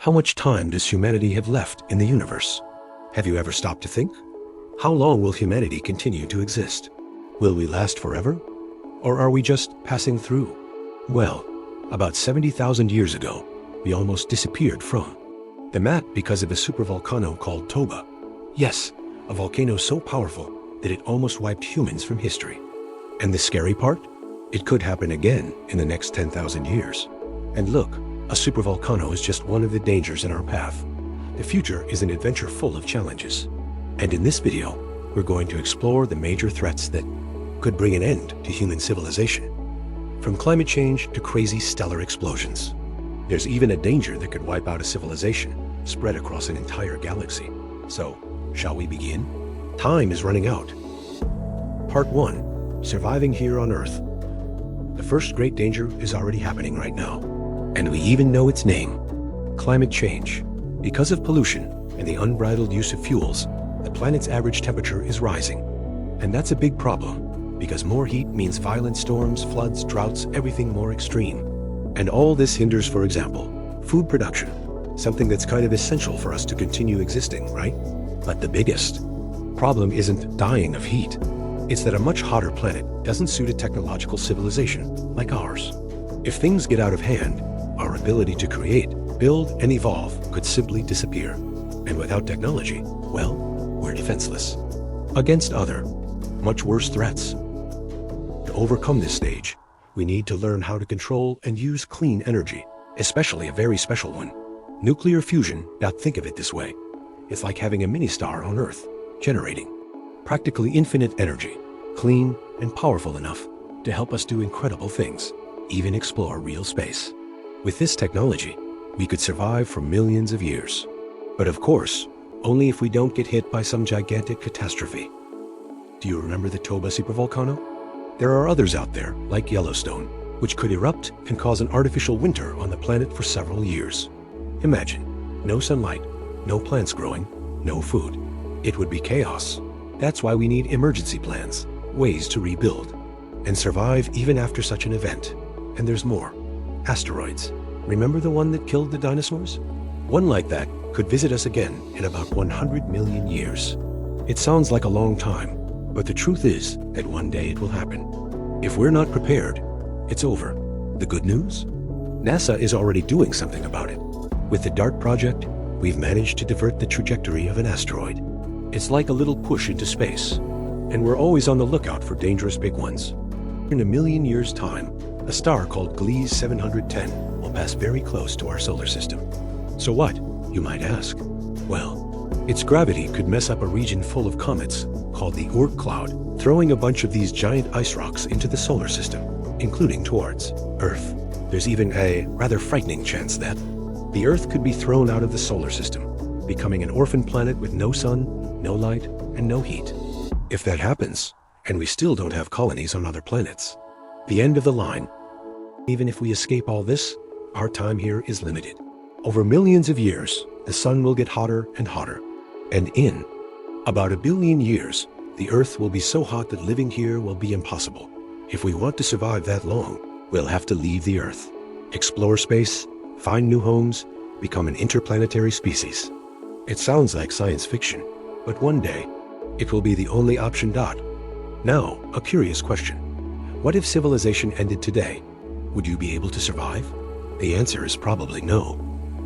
How much time does humanity have left in the universe? Have you ever stopped to think? How long will humanity continue to exist? Will we last forever? Or are we just passing through? Well, about 70,000 years ago, we almost disappeared from the map because of a supervolcano called Toba. Yes, a volcano so powerful that it almost wiped humans from history. And the scary part? It could happen again in the next 10,000 years. And look, a supervolcano is just one of the dangers in our path. The future is an adventure full of challenges. And in this video, we're going to explore the major threats that could bring an end to human civilization. From climate change to crazy stellar explosions. There's even a danger that could wipe out a civilization spread across an entire galaxy. So, shall we begin? Time is running out. Part 1. Surviving here on Earth. The first great danger is already happening right now. And we even know its name. Climate change. Because of pollution and the unbridled use of fuels, the planet's average temperature is rising. And that's a big problem, because more heat means violent storms, floods, droughts, everything more extreme. And all this hinders, for example, food production, something that's kind of essential for us to continue existing, right? But the biggest problem isn't dying of heat. It's that a much hotter planet doesn't suit a technological civilization like ours. If things get out of hand, our ability to create, build, and evolve could simply disappear. And without technology, well, we're defenseless against other, much worse threats. To overcome this stage, we need to learn how to control and use clean energy, especially a very special one. Nuclear fusion, now think of it this way. It's like having a mini-star on Earth, generating practically infinite energy, clean and powerful enough to help us do incredible things, even explore real space. With this technology, we could survive for millions of years. But of course, only if we don't get hit by some gigantic catastrophe. Do you remember the Toba supervolcano? There are others out there, like Yellowstone, which could erupt and cause an artificial winter on the planet for several years. Imagine, no sunlight, no plants growing, no food. It would be chaos. That's why we need emergency plans, ways to rebuild, and survive even after such an event. And there's more. Asteroids. Remember the one that killed the dinosaurs? One like that could visit us again in about 100 million years. It sounds like a long time, but the truth is that one day it will happen. If we're not prepared, it's over. The good news? NASA is already doing something about it. With the DART project, we've managed to divert the trajectory of an asteroid. It's like a little push into space, and we're always on the lookout for dangerous big ones. In a million years' time, a star called Gliese 710 will pass very close to our solar system. So what, you might ask? Well, its gravity could mess up a region full of comets called the Oort cloud, throwing a bunch of these giant ice rocks into the solar system, including towards Earth. There's even a rather frightening chance that the Earth could be thrown out of the solar system, becoming an orphan planet with no sun, no light, and no heat. If that happens, and we still don't have colonies on other planets, the end of the line. Even if we escape all this, our time here is limited. Over millions of years, the sun will get hotter and hotter. And in about 1 billion years, the Earth will be so hot that living here will be impossible. If we want to survive that long, we'll have to leave the Earth, explore space, find new homes, become an interplanetary species. It sounds like science fiction, but one day, it will be the only option. Now, a curious question. What if civilization ended today? Would you be able to survive? The answer is probably no.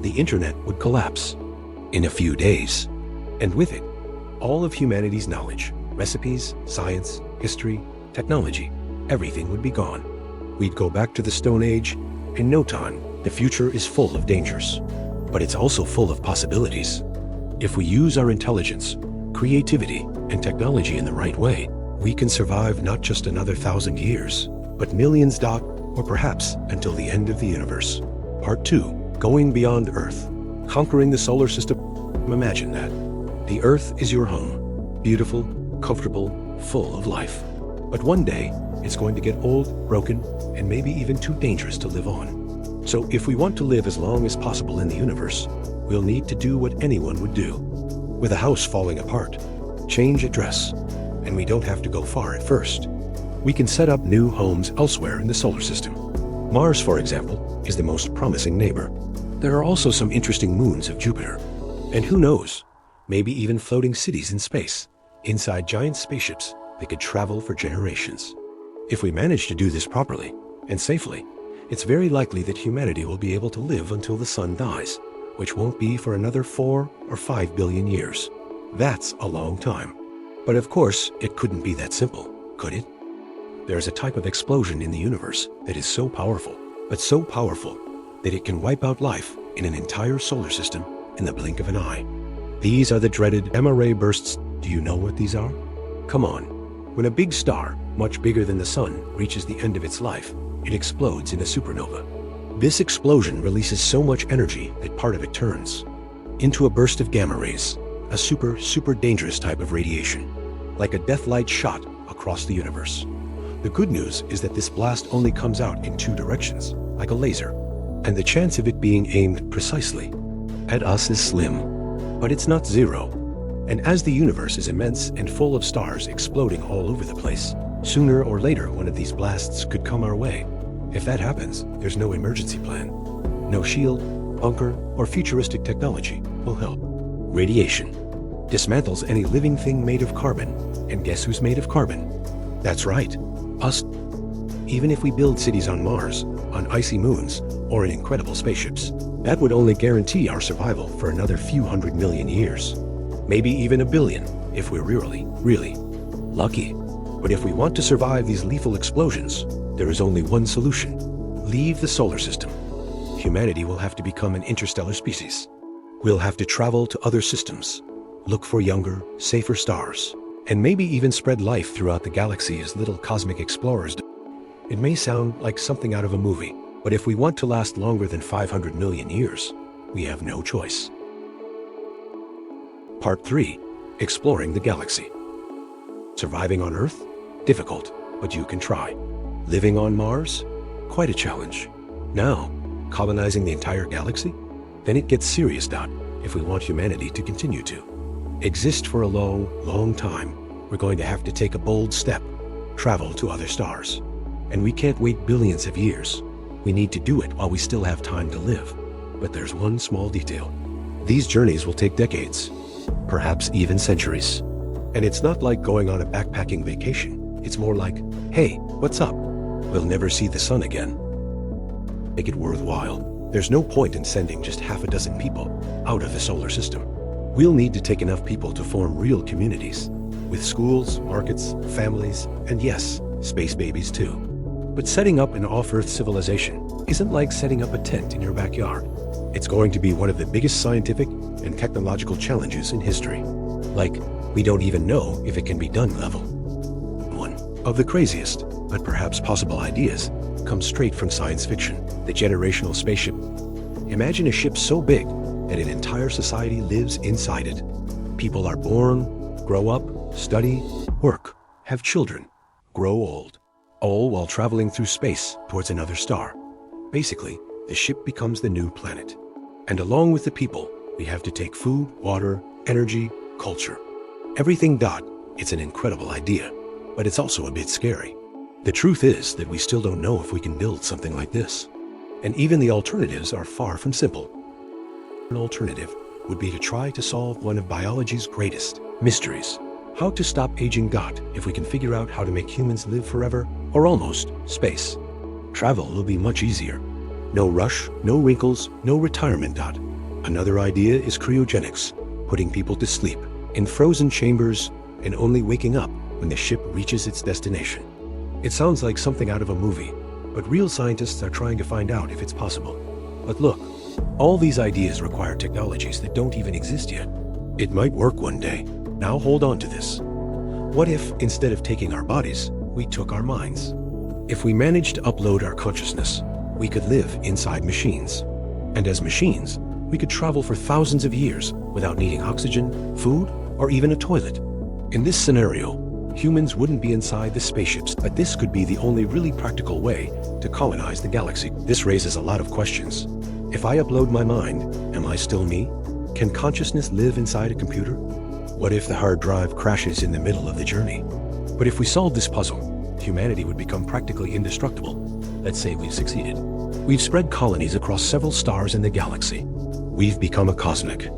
The internet would collapse in a few days. And with it, all of humanity's knowledge, recipes, science, history, technology, everything would be gone. We'd go back to the Stone Age. In no time, the future is full of dangers, but it's also full of possibilities. If we use our intelligence, creativity, and technology in the right way, we can survive not just another 1,000 years, but millions. Or perhaps until the end of the universe. Part 2. Going beyond Earth. Conquering the solar system. Imagine that. The Earth is your home. Beautiful, comfortable, full of life. But one day, it's going to get old, broken, and maybe even too dangerous to live on. So if we want to live as long as possible in the universe, we'll need to do what anyone would do. With a house falling apart, change address, and we don't have to go far at first. We can set up new homes elsewhere in the solar system. Mars, for example, is the most promising neighbor. There are also some interesting moons of Jupiter. And who knows, maybe even floating cities in space, inside giant spaceships that could travel for generations. If we manage to do this properly and safely, it's very likely that humanity will be able to live until the sun dies, which won't be for another 4 or 5 billion years. That's a long time. But of course, it couldn't be that simple, could it? There's a type of explosion in the universe that is so powerful, but so powerful that it can wipe out life in an entire solar system in the blink of an eye. These are the dreaded gamma ray bursts. Do you know what these are? Come on. When a big star, much bigger than the sun, reaches the end of its life, it explodes in a supernova. This explosion releases so much energy that part of it turns into a burst of gamma rays, a super dangerous type of radiation, like a death light shot across the universe. The good news is that this blast only comes out in 2 directions, like a laser, and the chance of it being aimed precisely at us is slim, but it's not zero. And as the universe is immense and full of stars exploding all over the place, sooner or later one of these blasts could come our way. If that happens, there's no emergency plan. No shield, bunker, or futuristic technology will help. Radiation dismantles any living thing made of carbon. And guess who's made of carbon? That's right, us. Even if we build cities on Mars, on icy moons, or in incredible spaceships, that would only guarantee our survival for another few 100 million years. Maybe even 1 billion, if we're really lucky. But if we want to survive these lethal explosions, there is only one solution. Leave the solar system. Humanity will have to become an interstellar species. We'll have to travel to other systems, look for younger, safer stars, and maybe even spread life throughout the galaxy as little cosmic explorers do. It may sound like something out of a movie, but if we want to last longer than 500 million years, we have no choice. Part 3. Exploring the galaxy. Surviving on Earth? Difficult, but you can try. Living on Mars? Quite a challenge. Now, colonizing the entire galaxy? Then it gets serious, if we want humanity to continue to exist for a long time. We're going to have to take a bold step, travel to other stars. And we can't wait billions of years. We need to do it while we still have time to live. But there's one small detail. These journeys will take decades, perhaps even centuries. And it's not like going on a backpacking vacation. It's more like, hey, what's up? We'll never see the sun again. Make it worthwhile. There's no point in sending just half a dozen people out of the solar system. We'll need to take enough people to form real communities, with schools, markets, families, and yes, space babies too. But setting up an off-Earth civilization isn't like setting up a tent in your backyard. It's going to be one of the biggest scientific and technological challenges in history. Like, we don't even know if it can be done level. One of the craziest, but perhaps possible ideas, comes straight from science fiction, the generational spaceship. Imagine a ship so big that an entire society lives inside it. People are born, grow up, study, work, have children, grow old, all while traveling through space towards another star. Basically, the ship becomes the new planet. And along with the people, we have to take food, water, energy, culture. Everything. It's an incredible idea, but it's also a bit scary. The truth is that we still don't know if we can build something like this. And even the alternatives are far from simple. An alternative would be to try to solve one of biology's greatest mysteries. How to stop aging. If we can figure out how to make humans live forever, or almost, space. Travel will be much easier. No rush, no wrinkles, no retirement. Another idea is cryogenics, putting people to sleep in frozen chambers and only waking up when the ship reaches its destination. It sounds like something out of a movie, but real scientists are trying to find out if it's possible. But look, all these ideas require technologies that don't even exist yet. It might work one day. Now hold on to this. What if, instead of taking our bodies, we took our minds? If we managed to upload our consciousness, we could live inside machines. And as machines, we could travel for thousands of years without needing oxygen, food, or even a toilet. In this scenario, humans wouldn't be inside the spaceships, but this could be the only really practical way to colonize the galaxy. This raises a lot of questions. If I upload my mind, am I still me? Can consciousness live inside a computer? What if the hard drive crashes in the middle of the journey? But if we solve this puzzle, humanity would become practically indestructible. Let's say we've succeeded. We've spread colonies across several stars in the galaxy. We've become a cosmic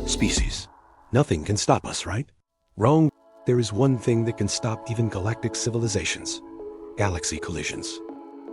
species. Nothing can stop us, right? Wrong. There is one thing that can stop even galactic civilizations: galaxy collisions.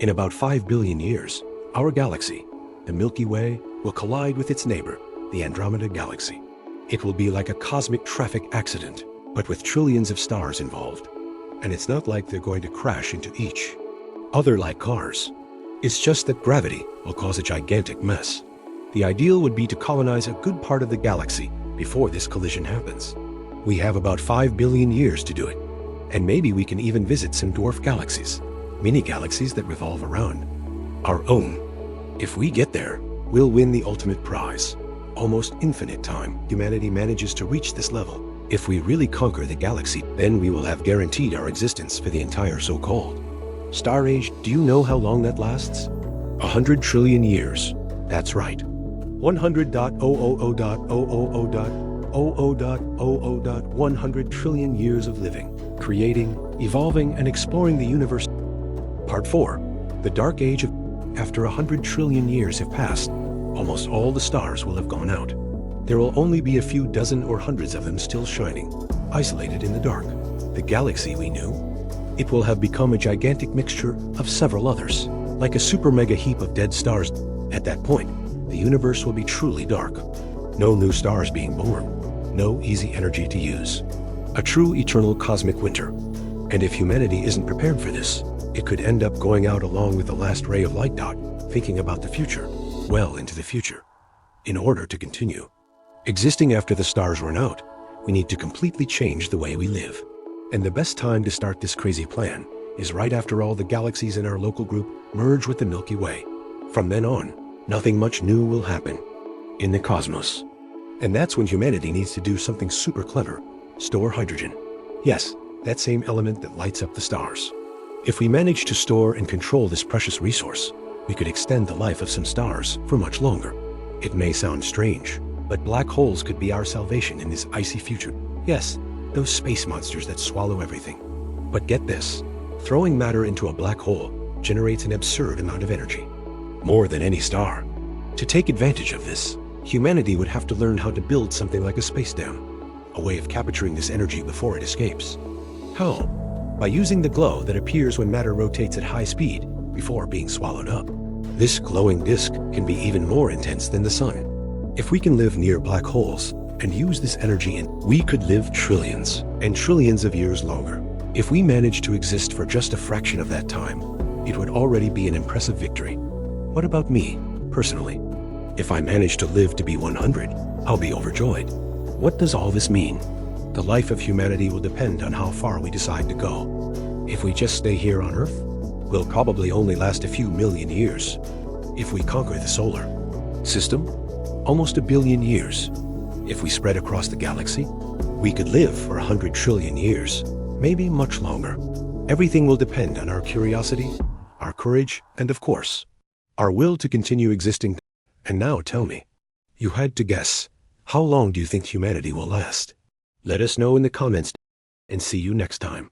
In about 5 billion years, our galaxy, the Milky Way, will collide with its neighbor, the Andromeda Galaxy. It will be like a cosmic traffic accident, but with trillions of stars involved. And it's not like they're going to crash into each other like cars. It's just that gravity will cause a gigantic mess. The ideal would be to colonize a good part of the galaxy before this collision happens. We have about 5 billion years to do it. And maybe we can even visit some dwarf galaxies, mini galaxies that revolve around our own. If we get there, we'll win the ultimate prize. Almost infinite time humanity manages to reach this level. If we really conquer the galaxy, then we will have guaranteed our existence for the entire so-called Star Age. Do you know how long that lasts? 100 trillion years. That's right. 100.000.000.000.100 trillion years of living, creating, evolving, and exploring the universe. Part 4. The Dark Age of. After 100 trillion years have passed, almost all the stars will have gone out. There will only be a few dozen or hundreds of them still shining, isolated in the dark. The galaxy we knew, it will have become a gigantic mixture of several others, like a super mega heap of dead stars. At that point, the universe will be truly dark. No new stars being born, no easy energy to use. A true eternal cosmic winter. And if humanity isn't prepared for this, it could end up going out along with the last ray of light. Thinking about the future, well into the future. In order to continue existing after the stars run out, we need to completely change the way we live. And the best time to start this crazy plan is right after all the galaxies in our local group merge with the Milky Way. From then on, nothing much new will happen in the cosmos. And that's when humanity needs to do something super clever: store hydrogen. Yes, that same element that lights up the stars. If we manage to store and control this precious resource, we could extend the life of some stars for much longer. It may sound strange, but black holes could be our salvation in this icy future. Yes, those space monsters that swallow everything. But get this, throwing matter into a black hole generates an absurd amount of energy. More than any star. To take advantage of this, humanity would have to learn how to build something like a space dam, a way of capturing this energy before it escapes. How? By using the glow that appears when matter rotates at high speed before being swallowed up. This glowing disk can be even more intense than the sun. If we can live near black holes and use this energy, we could live trillions and trillions of years longer. If we manage to exist for just a fraction of that time, it would already be an impressive victory. What about me, personally? If I manage to live to be 100, I'll be overjoyed. What does all this mean? The life of humanity will depend on how far we decide to go. If we just stay here on Earth, we'll probably only last a few million years. If we conquer the solar system, almost 1 billion years. If we spread across the galaxy, we could live for 100 trillion years, maybe much longer. Everything will depend on our curiosity, our courage, and of course, our will to continue existing. And now tell me, you had to guess, how long do you think humanity will last? Let us know in the comments, and see you next time.